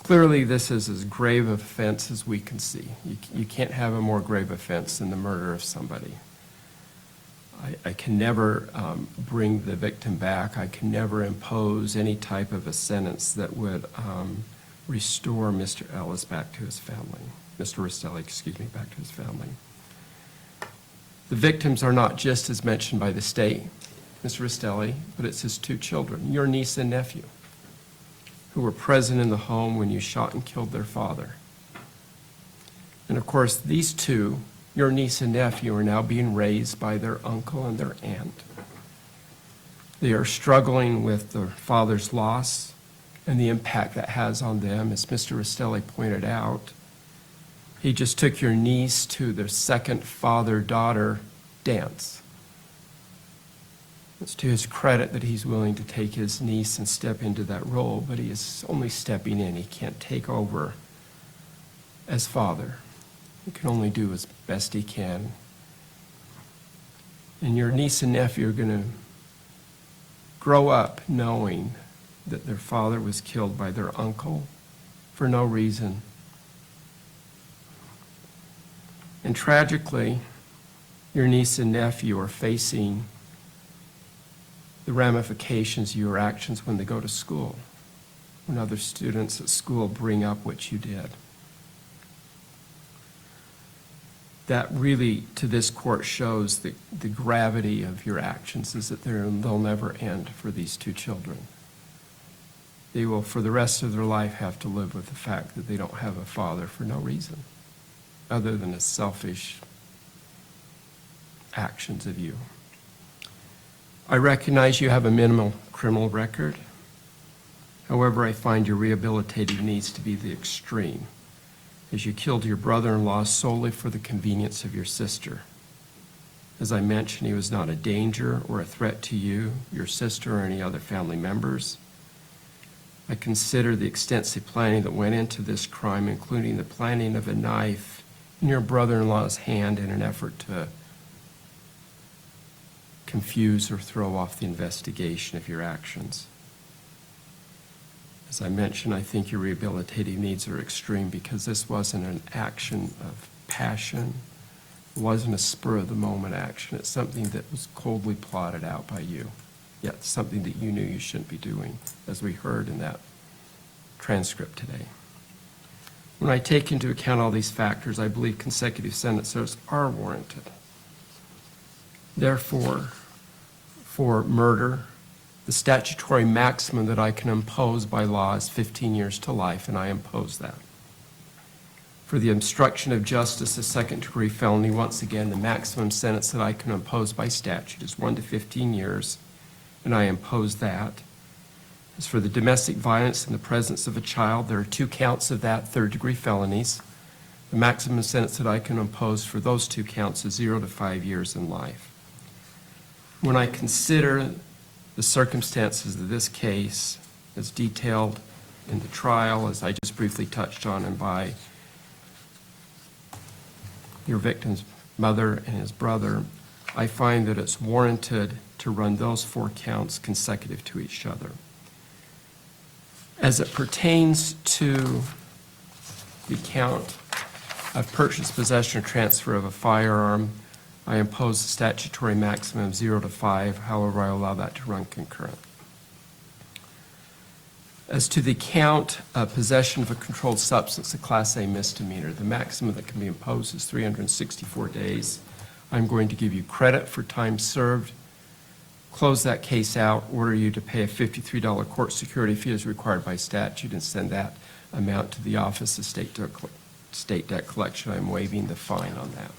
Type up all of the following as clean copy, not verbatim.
Clearly, this is as grave of offense as we can see. You can't have a more grave offense than the murder of somebody. I can never bring the victim back. I can never impose any type of a sentence that would restore Mr. Ellis back to his family. Mr. Rastelli, excuse me, back to his family. The victims are not just as mentioned by the state, Mr. Rastelli, but it's his two children, your niece and nephew, who were present in the home when you shot and killed their father. And of course, these two, your niece and nephew, are now being raised by their uncle and their aunt. They are struggling with their father's loss and the impact that has on them. As Mr. Rastelli pointed out, he just took your niece to their second father-daughter dance. It's to his credit that he's willing to take his niece and step into that role, but he is only stepping in. He can't take over as father. He can only do as best he can. And your niece and nephew are going to grow up knowing that their father was killed by their uncle for no reason. And tragically, your niece and nephew are facing the ramifications of your actions when they go to school, when other students at school bring up what you did. That really, to this court, shows the gravity of your actions, is that they'll never end for these two children. They will, for the rest of their life, have to live with the fact that they don't have a father for no reason, other than the selfish actions of you. I recognize you have a minimal criminal record. However, I find your rehabilitative needs to be the extreme, as you killed your brother-in-law solely for the convenience of your sister. As I mentioned, he was not a danger or a threat to you, your sister, or any other family members. I consider the extensive planning that went into this crime, including the planting of a knife in your brother-in-law's hand in an effort to confuse or throw off the investigation of your actions. As I mentioned, I think your rehabilitative needs are extreme because this wasn't an action of passion. It wasn't a spur-of-the-moment action. It's something that was coldly plotted out by you, yet something that you knew you shouldn't be doing, as we heard in that transcript today. When I take into account all these factors, I believe consecutive sentences are warranted. Therefore, for murder, the statutory maximum that I can impose by law is 15 years to life, and I impose that. For the obstruction of justice, a second-degree felony, once again, the maximum sentence that I can impose by statute is 1 to 15 years, and I impose that. As for the domestic violence in the presence of a child, there are 2 counts of that, third-degree felonies. The maximum sentence that I can impose for those 2 counts is 0 to 5 years in life. When I consider the circumstances of this case, as detailed in the trial, as I just briefly touched on, and by your victim's mother and his brother, I find that it's warranted to run those 4 counts consecutive to each other. As it pertains to the count of purchase, possession, or transfer of a firearm, I impose a statutory maximum of 0 to 5. However, I allow that to run concurrent. As to the count of possession of a controlled substance, a Class A misdemeanor, the maximum that can be imposed is 364 days. I'm going to give you credit for time served, close that case out, order you to pay a $53 court security fee as required by statute, and send that amount to the Office of State Debt Collection. I'm waiving the fine on that.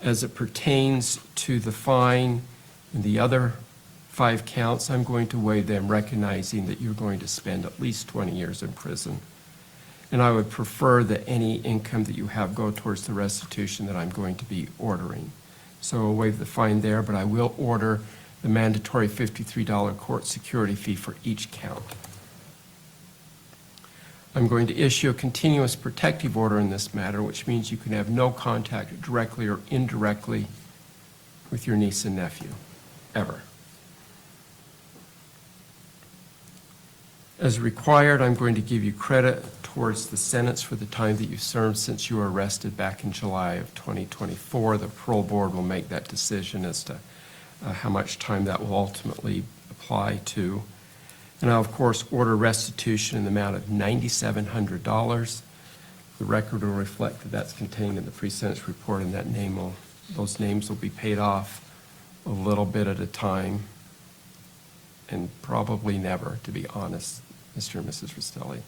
As it pertains to the fine and the other 5 counts, I'm going to waive them, recognizing that you're going to spend at least 20 years in prison. And I would prefer that any income that you have go towards the restitution that I'm going to be ordering. So I'll waive the fine there, but I will order the mandatory $53 court security fee for each count. I'm going to issue a continuous protective order in this matter, which means you can have no contact directly or indirectly with your niece and nephew, ever. As required, I'm going to give you credit towards the sentence for the time that you served since you were arrested back in July of 2024. The parole board will make that decision as to how much time that will ultimately apply to. And I'll, of course, order restitution in the amount of $9,700. The record will reflect that that's contained in the pre-sentence report, and those names will be paid off a little bit at a time, and probably never, to be honest, Mr. and Mrs. Rastelli.